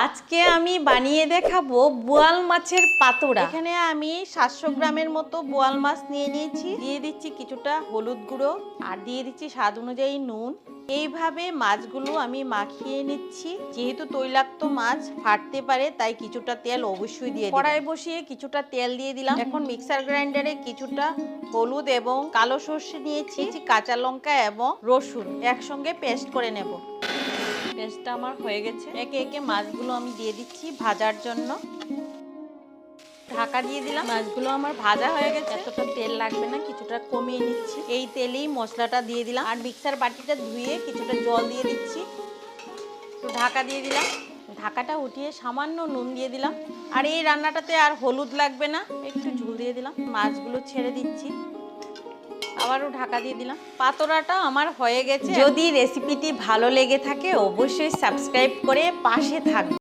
আজকে আমি বানিয়ে দেখাবো বোয়াল মাছের পাতোড়া। এখানে আমি 700 গ্রামের মতো বোয়াল মাছ নিয়ে নিয়েছি। দিয়ে দিচ্ছি কিছুটা হলুদ গুঁড়ো আর দিয়ে দিচ্ছি স্বাদ অনুযায়ী নুন। এইভাবে মাছগুলো আমি মাখিয়ে নিচ্ছি। যেহেতু তৈলাক্ত মাছ ফাটতে পারে তাই কিছুটা তেল অবশ্যই দিয়ে দিই। কড়াই বসিয়ে কিছুটা তেল দিয়ে দিলাম। এখন মিক্সার গ্রাইন্ডারে কিছুটা হলুদ এবং কালো সর্ষে নিয়েছি, কাঁচা লঙ্কা এবং রসুন একসঙ্গে পেস্ট করে নেব। পেস্টটা আমার হয়ে গেছে। একে একে মাছগুলো আমি দিয়ে দিচ্ছি ভাজার জন্য। ঢাকা দিয়ে দিলাম। মাছগুলো আমার ভাজা হয়ে গেছে, এতটা তেল লাগবে না, কিছুটা কমিয়ে নিচ্ছি। এই তেলেই মশলাটা দিয়ে দিলাম আর মিক্সার বাটিটা ধুয়ে কিছুটা জল দিয়ে দিচ্ছি। তো ঢাকা দিয়ে দিলাম। ঢাকাটা উঠিয়ে সামান্য নুন দিয়ে দিলাম। আর এই রান্নাটাতে আর হলুদ লাগবে না, একটু ঝোল দিয়ে দিলাম। মাছগুলো ছেড়ে দিচ্ছি, আবারও ঢাকা দিয়ে দিলাম। পাতোড়াটা আমার হয়ে গেছে। যদি রেসিপিটি ভালো লেগে থাকে অবশ্যই সাবস্ক্রাইব করে পাশে থাকবে।